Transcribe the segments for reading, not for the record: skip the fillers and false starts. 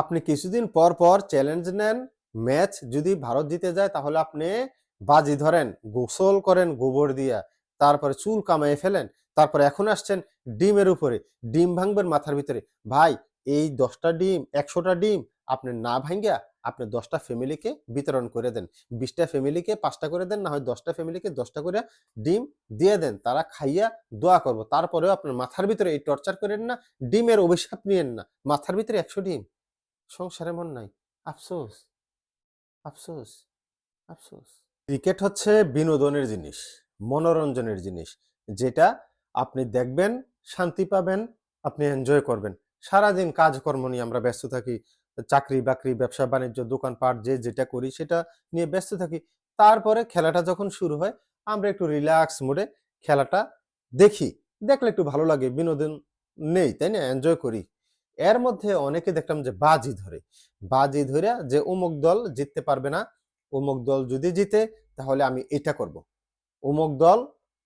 আপনি কিছুদিন পর পর চ্যালেঞ্জ নেন, ম্যাচ যদি ভারত জিতে যায় তাহলে আপনি বাজি ধরেন, গোসল করেন গোবর দিয়া, তারপরে চুল কামাইয়ে ফেলেন, তারপরে এখন আসছেন ডিমের উপরে, ডিম ভাঙবেন মাথার ভিতরে। ভাই, এই 10টা ডিম, 100টা ডিম আপনি না ভাঙ্গিয়া আপনি 10টা ফ্যামিলিকে বিতরণ করে দেন। 20টা ফ্যামিলিকে 5টা করে দেন, না হয় 10টা ফ্যামিলিকে 10টা করে ডিম দিয়ে দেন। তারা খাইয়া দোয়া করব। তারপরেও আপনার মাথার ভিতরে এই টর্চার করেন না, ডিমের অভিশাপ নিয়েন না। মাথার ভিতরে 100 ডিম। সংসারে মন নাই। আফসোস, আফসোস, আফসোস। ক্রিকেট হচ্ছে বিনোদনের জিনিস, মনোরঞ্জনের জিনিস, যেটা আপনি দেখবেন, শান্তি পাবেন, আপনি এনজয় করবেন। সারাদিন কাজকর্ম নিয়ে আমরা ব্যস্ত থাকি। চাকরি বাকরি, ব্যবসা বাণিজ্য, দোকানপাট যে যেটা করি সেটা নিয়ে ব্যস্ত থাকি। তারপরে খেলাটা যখন শুরু হয় আমরা একটু রিল্যাক্স মুডে খেলাটা দেখি। দেখলে একটু ভালো লাগে, বিনোদন নেই, তাই না? এনজয় করি। এর মধ্যে অনেকে দেখলাম যে বাজি ধরে। বাজি ধইরা যে অমুক দল জিততে পারবে না, অমুক দল যদি জিতে তাহলে আমি এটা করব। অমুক দল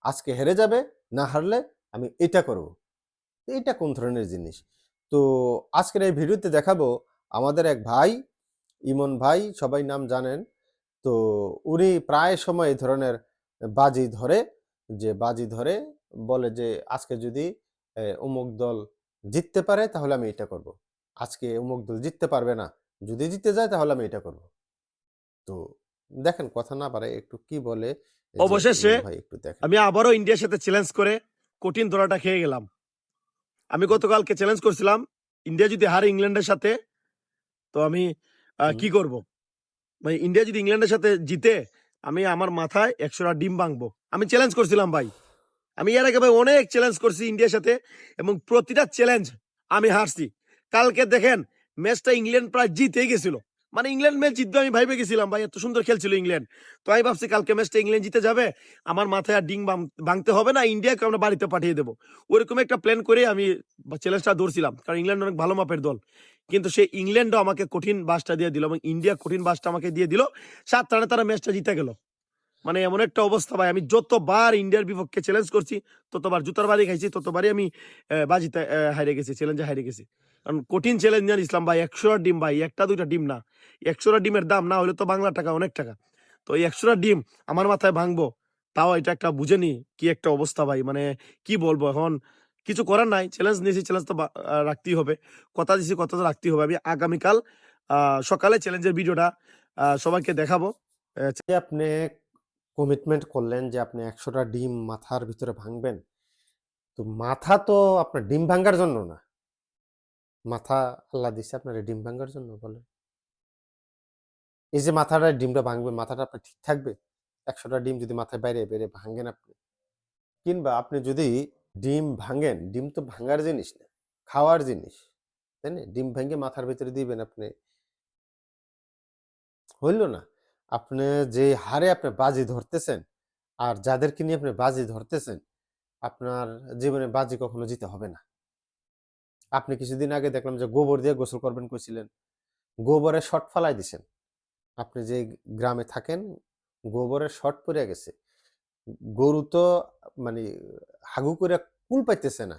আজকে হেরে যাবে, না হারলে আমি এটা করব। এটা কোন ধরনের জিনিস? তো আজকের এই ভিডিওতে দেখাবো আমাদের এক ভাই, ইমন ভাই, সবাই নাম জানেন। তো উনি প্রায় সময় এই ধরনের বাজি ধরে, যে বাজি ধরে বলে যে আজকে যদি অমুক দল জিততে পারে তাহলে আমি এটা করব। আজকে অমুক দল জিততে পারবে না, যদি জিতে যায় তাহলে আমি এটা করব। তো দেখেন, কথা না পারে একটু কি বলে, এই যে অবশেষে ইমন ভাই একটু দেখেন। আমি আবারও ইন্ডিয়ার সাথে চ্যালেঞ্জ করে কঠিন ধরাটা খেয়ে গেলাম। আমি গতকালকে চ্যালেঞ্জ করছিলাম, ইন্ডিয়া যদি হারে ইংল্যান্ডের সাথে, তো আমি কি করব। মানে ইন্ডিয়া যদি ইংল্যান্ডের সাথে জিতে, আমি আমার মাথায় 100টা ডিম ভাঙবো। আমি চ্যালেঞ্জ করছিলাম ভাই। আমি এর আগে ভাই অনেক চ্যালেঞ্জ করছি ইন্ডিয়ার সাথে, এবং প্রতিটা চ্যালেঞ্জ আমি হারছি। কালকে দেখেন, ম্যাচটা ইংল্যান্ড প্রায় জিতেই গেছিল। মানে ইংল্যান্ড ম্যাচ জিতবে আমি ভাইবে গেছিলাম, ভাই এত সুন্দর খেলছিল ইংল্যান্ড। তো আমি ভাবছি কালকে ম্যাচটা ইংল্যান্ড জিতে যাবে, আমার মাথায় আর ডিম ভাঙতে হবে না, ইন্ডিয়াকে আমরা বাড়িতে পাঠিয়ে দেবো। ওইরকম একটা প্ল্যান করে আমি চ্যালেঞ্জটা ধরছিলাম, কারণ ইংল্যান্ড অনেক ভালো মাপের দল। কিন্তু সেই ইংল্যান্ডও আমাকে কঠিন বাসটা দিয়ে দিল, এবং ইন্ডিয়া কঠিন বাসটা আমাকে দিয়ে দিল। 7 রানে তারা ম্যাচটা জিতে গেল। মানে এমন একটা অবস্থা ভাই, আমি যতবার ইন্ডিয়ার বিপক্ষে চ্যালেঞ্জ করছি ততবার জুতার বাড়ি খাইছি, ততবারই আমি বাজিতে হারিয়ে গেছি, চ্যালেঞ্জে হারিয়ে গেছি। কারণ কঠিন চ্যালেঞ্জ নিয়ে ইসলাম ভাই, 100টা ডিম ভাই, একটা দুইটা ডিম না। 100টা ডিমের দাম না হলে তো বাংলা টাকা অনেক টাকা। তো এই 100টা ডিম আমার মাথায় ভাঙবো, তাও এটা একটা বুঝেনি কি একটা অবস্থা ভাই। মানে কি বলবো এখন, কিছু করার নাই। চ্যালেঞ্জ নিয়েছি, চ্যালেঞ্জ তো রাখতেই হবে। কথা দিয়েছি, কথা তো রাখতেই হবে। আমি আগামীকাল সকালে চ্যালেঞ্জের ভিডিওটা সবাইকে দেখাবো। যে আপনি কমিটমেন্ট করলেন যে আপনি 100টা ডিম মাথার ভিতরে ভাঙবেন, তো মাথা তো আপনার ডিম ভাঙার জন্য না। মাথা আল্লাহ দিছে আপনার ডিম ভাঙার জন্য, বলেন? এই যে মাথাটা ডিমটা ভাঙবে, মাথাটা আপনার ঠিক থাকবে? 100টা ডিম যদি মাথায় বাইরে বেড়ে ভাঙেন আপনি, কিংবা আপনি যদি ডিম ভাঙেন, ডিম তো ভাঙার জিনিস না, খাওয়ার জিনিস, তাই না? ডিম ভেঙে মাথার ভিতরে দিবেন আপনি, হইল না। আপনি যে হারে আপনি বাজি ধরতেছেন, আর যাদেরকে নিয়ে আপনি বাজি ধরতেছেন, আপনার জীবনে বাজি কখনো জিতে হবে না। আপনি কিছুদিন আগে দেখলাম যে গোবর দিয়ে গোসল করবেন কইছিলেন, গোবরের শর্ট ফালাই দিছেন। আপনি যে গ্রামে থাকেন, গোবরের শর্ট পড়ে গেছে। গরু তো মানে হাগু করে কুল পাইতেছে না।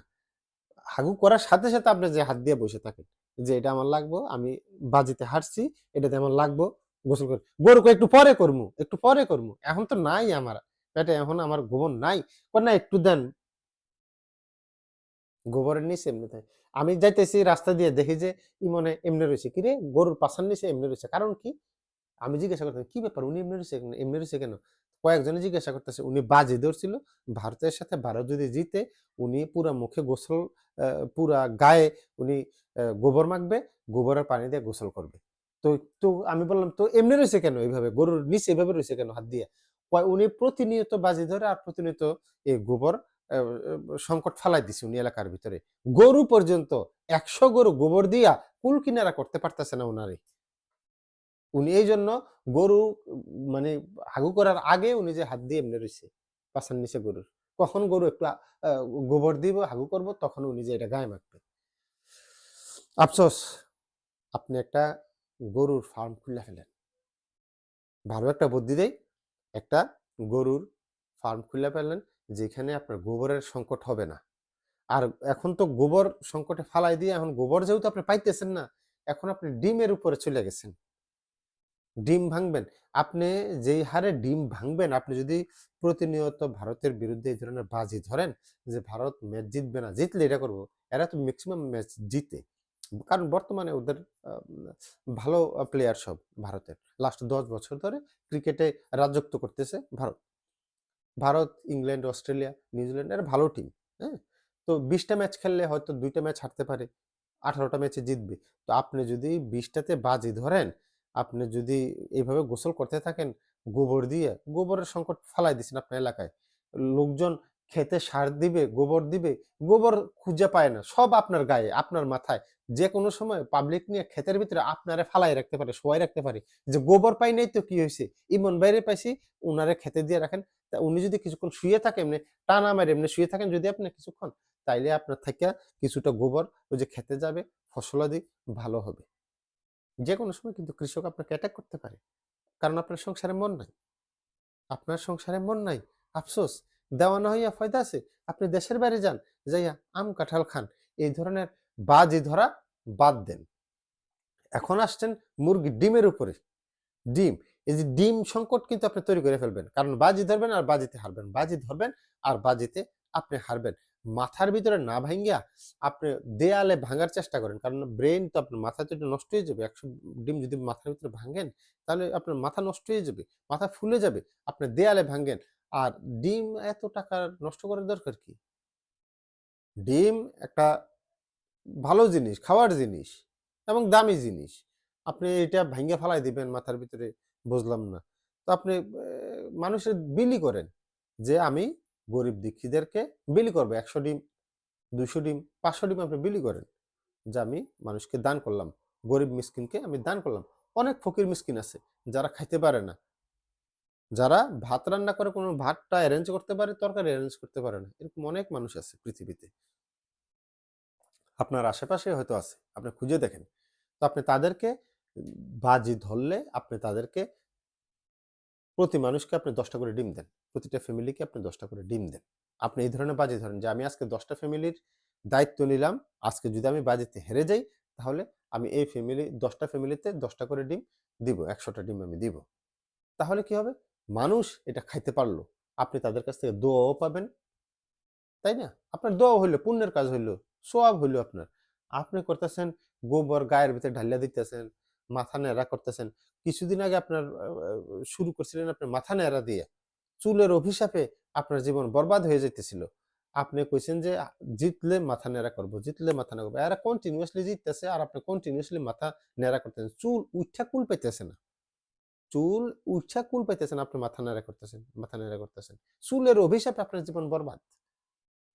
হাগু করার সাথে সাথে আপনি যে হাত দিয়ে বসে থাকেন যে এটা আমার লাগবো, আমি বাজিতে হারছি, এটাতে আমার লাগবো, গোসল করে গরুকে একটু পরে করমু, একটু পরে করমু, এখন তো নাই আমার পেটে, এখন আমার গোবর নাই, না একটু দেন। গোবরের নিচে এমনি থাকে। আমি যাইতেছি রাস্তা দিয়ে, দেখি যে ইমনে এমনি রয়েছে, কিরে গরুর পাছার নিচে এমনি রয়েছে, কারণ কি? আমি জিজ্ঞাসা করতে, কি ব্যাপার, উনি এমনি রয়েছে কেন? কয়েকজনে জিজ্ঞাসা করতেছে, উনি বাজি ধরছিল ভারতের সাথে, ভারত যদি জিতে উনি পুরা মুখে গোসল, পুরা গায়ে উনি গোবর মাখবে, গোবরের পানি দিয়ে গোসল করবে। তো তো আমি বললাম, তো এমনি রয়েছে কেন, এইভাবে গরুর নিচে এভাবে রয়েছে কেন হাত দিয়ে? কয় উনি প্রতিনিয়ত বাজি ধরে আর প্রতিনিয়ত এই গোবর সংকট ফালাই দিছে উনি এলাকার ভিতরে। গরু পর্যন্ত 100 গরু গোবর দিয়া কুল কিনারা করতে পারতেছে না উনারে। উনি এই জন্য গরু মানে হাগু করার আগে উনি যে হাত দিয়ে এমনি রইছে পাছার নিচে গরুর। কখন গরু একটু গোবর দিব, হাগু করব, তখন উনি যে এটা গায়ে মাখবে। আফসোস, আপনি একটা গরুর ফার্ম খুলে ফেলেন। ভালো একটা বুদ্ধি দেই, একটা গরুর ফার্ম খুলে ফেলেন, যেখানে আপনার গোবরের সংকট হবে না। আর এখন তো গোবর সংকটে ফালাই দিয়ে, এখন গোবর যেহেতু আপনি পাইতেছেন না, এখন আপনি ডিমের উপরে চলে গেছেন। ডিম ভাঙবেন। আপনি যেই হারে ডিম ভাঙবেন, আপনি যদি প্রতিনিয়ত ভারতের বিরুদ্ধে এই ধরনের বাজি ধরেন যে ভারত ম্যাচ জিতবে না, জিতলে এটা করব। এরা তো মেক্সিমাম ম্যাচ জিতে। কারণ বর্তমানে ওদের ভালো প্লেয়ার সব ভারতের। লাস্ট ১০ বছর ধরে ক্রিকেটে রাজত্ব করতেছে Bharat. Bharat, England, Australia, New Zealand এরা ভালো টিম। হ্যাঁ? তো ২০ টা ম্যাচ খেললে হয়তো ২ টা ম্যাচ হারতে পারে। ১৮ টা ম্যাচে জিতবে। তো আপনি যদি ২০ টাতে বাজি ধরেন, আপনি যদি এইভাবে গোসল করতে থাকেন গোবর দিয়ে, গোবরের সংকট ফালাই দিছেন আপনার এলাকায়। লোকজন খেতে সার দিবে, গোবর দিবে, গোবর খুঁজে পায় না। সব আপনার গায়ে, আপনার মাথায়। যেকোনো সময় পাবলিক নিয়ে ক্ষেতের ভিতরে আপনারে ফালায় রাখতে পারে, শোয়াই রাখতে পারে। যে গোবর পাই নাই তো কি হইছে? ইমন ভাইরে পাইছি, উনারে খেতে দিয়ে রাখেন। তা উনি যদি কিছুক্ষণ শুয়ে থাকে এমনি, টানা মাইরা এমনি শুয়ে থাকেন যদি আপনি কিছুক্ষণ, তাইলে আপনার থাইকা কিছুটা গোবর ওই যে খেতে যাবে, ফসলাদি ভালো হবে। যেকোনো সময় কিন্তু কৃষক আপনাকে অ্যাটাক করতে পারে। কারণ আপনার সংসারে মন নাই। আপনার সংসারে মন নাই। আফসোস! দেওয়া না হইয়া ফায়দা আছে। আপনি দেশের বাইরে যান, যাইয়া আম কাঁঠাল খান। এই ধরনের বাজি ধরা বাদ দেন। এখন আসছেন মুরগির ডিমের উপরে। ডিম। এই যে ডিম সংকট কিন্তু আপনি তৈরি করে ফেলবেন। কারণ বাজি ধরবেন আর বাজিতে হারবেন। বাজি ধরবেন আর বাজিতে আপনি হারবেন। মাথার ভিতরে না ভাইঙ্গা আপনি দেয়ালে ভাঙার চেষ্টা করেন। কারণ ব্রেইন তো আপনার মাথা তো এটা নষ্ট হয়ে যাবে। ১০০ ডিম যদি মাথার ভিতরে ভাঙেন, তাহলে আপনার মাথা নষ্ট হয়ে যাবে। মাথা ফুলে যাবে। আপনি দেয়ালে ভাঙেন। আর ডিম এত টাকা নষ্ট করার দরকার কি? ডিম একটা ভালো জিনিস, খাওয়ার জিনিস এবং দামি জিনিস। আপনি এটা ভাইঙ্গা ফালাই দিবেন মাথার ভিতরে, বুঝলাম না। তো আপনি মানুষের বিলি করেন যে আমি গরিব দুঃখীদেরকে বিলি করব। ১০০ ডিম, ২০০ ডিম, ৫০০ ডিম আপনি বিলি করেন। যে আমি মানুষকে দান করলাম। গরিব মিসকিনকে আমি দান করলাম। অনেক ফকির মিসকিন আছে যারা খাইতে পারে না। যারা ভাত রান্না করে কোনো ভাতটা এরেঞ্জ করতে পারে, তরকারি এরেঞ্জ করতে পারে না। এরকম অনেক মানুষ আছে পৃথিবীতে। আপনার আশেপাশে হয়তো আছে। আপনি খুঁজে দেখেন। তো আপনি তাদেরকে বাজি ধরলে আপনি তাদেরকে প্রতি মানুষকে আপনি ১০ টা করে ডিম দেন। প্রতিটা ফ্যামিলিকে আপনি ১০ টা করে ডিম দেন। আপনি এই ধরনের বাজি ধরেন যে আমি আজকে ১০ টা ফ্যামিলির দায়িত্ব নিলাম। আজকে যদি আমি বাজিতে হেরে যাই তাহলে আমি এই ফ্যামিলি ১০ টা ফ্যামিলিতে ১০ টা করে ডিম দিব। ১০০ টা ডিম আমি দিব। তাহলে কি হবে? মানুষ এটা খাইতে পারল। আপনি তাদের কাছ থেকে দোয়াও পাবেন, তাই না? আপনার দোয়া হইলো, পুণ্যের কাজ হইলো, সওয়াব হইলো আপনার। আপনি করতেছেন গোবর গায়ের ভিতরে ঢাইলা দিতেছেন, মাথা ন্যাড়া করতেছেন। কিছুদিন আগে আপনার শুরু করছিলেন আপনি মাথা ন্যাড়া দিয়ে। চুলের অভিশাপে আপনার জীবন বরবাদ হয়ে যাইতেছিল। আপনি কইছেন যে জিতলে মাথা ন্যাড়া করব, জিতলে মাথা ন্যাড়া করব। এরা কন্টিনিউয়াসলি জিততেছে আর আপনি কন্টিনিউয়াসলি মাথা ন্যাড়া করতেছেন। চুল উইঠা কুল পাইতেছে না। চুল উইঠা কুল পাইতেছে না, আপনি মাথা ন্যাড়া করতেছেন, মাথা ন্যাড়া করতেছেন। চুলের অভিশাপে আপনার জীবন বরবাদ।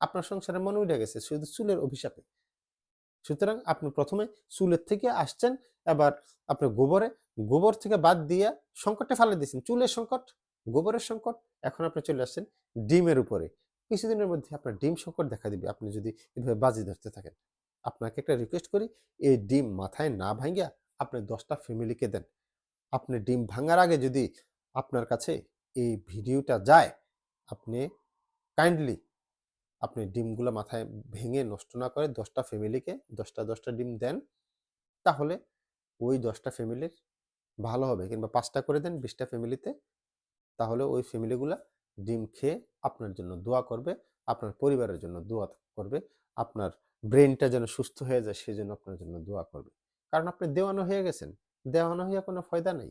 আপনার সংসারে মন উইঠা গেছে শুধু চুলের অভিশাপে। সুতরাং আপনি ১ম এ চুলের থেকে আসছেন, এবার আপনি গোবর থেকে বাদ দিয়া সংকটে ফালায় দিয়েছেন। চুলের সংকট, গোবরের সংকট, এখন আপনি চলে আসছেন ডিমের উপরে। কিছুদিনের মধ্যে আপনার ডিম সংকট দেখা দিবে আপনি যদি এভাবে বাজি ধরতে থাকেন। আপনাকে একটা রিকোয়েস্ট করি, এই ডিম মাথায় না ভাইঙ্গা আপনি ১০ টা ফ্যামিলিকে দেন। আপনি ডিম ভাঙার আগে যদি আপনার কাছে এই ভিডিওটা যায়, আপনি কাইন্ডলি আপনি ডিমগুলা মাথায় ভেঙে নষ্ট না করে ১০ টা ফ্যামিলিকে ১০ টা ডিম দেন। তাহলে ওই ১০ টা ফ্যামিলির ভালো হবে, কিংবা ৫ টা করে দেন ২০ টা ফ্যামিলিতে। তাহলে ওই ফ্যামিলিগুলা ডিম খেয়ে আপনার জন্য দোয়া করবে, আপনার পরিবারের জন্য দোয়া করবে, আপনার ব্রেইনটা যেন সুস্থ হয়ে যায় সেজন্য আপনার জন্য দোয়া করবে। কারণ আপনি দেওয়ানো হয়ে গেছেন। দেওয়ানো হইয়া কোনো ফায়দা নাই।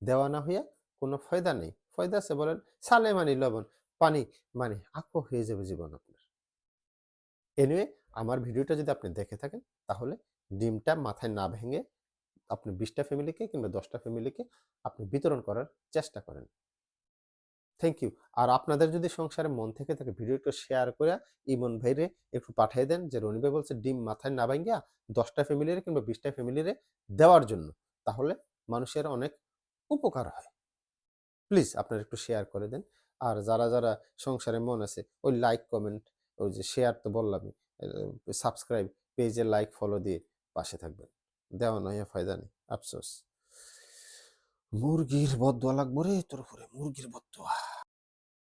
দেওয়ানা হইয়া কোনো ফায়দা নেই। ফায়দা আছে বলেন? সালে মানি লবণ, পানি মানে আকো হয়ে যাবে জীবন আপনার। এনিওয়ে, আমার ভিডিওটা যদি আপনি দেখে থাকেন তাহলে ডিমটা মাথায় না ভেঙে আপনি ২০ টা ফ্যামিলিকে কিংবা ১০ টা ফ্যামিলিকে আপনি বিতরণ করার চেষ্টা করেন। Thank you. আর আপনাদের যদি সংসারে মন থেকে থাকে ভিডিওটা শেয়ার কইরা ইমন ভাইরে একটু পাঠায় দেন যে রনি ভাই বলছে ডিম মাথায় না ভাইঙ্গা ১০ টা ফ্যামিলিরে কিংবা ২০ টা ফ্যামিলিরে দেওয়ার জন্য। তাহলে মানুষের অনেক উপকার হয়। প্লিজ আপনারা একটু শেয়ার করে দেন। আর যারা সংসারে মন আছে ওই লাইক, কমেন্ট, ওই যে শেয়ার তো বললামই। সাবস্ক্রাইব, পেজে লাইক, ফলো দিয়ে পাশে থাকবেন। দেওয়া নয় ফায়দা নেই। আফসোস। মুরগির বদদোয়া লাগবো রে তোর উপরে, মুরগির বদদোয়া।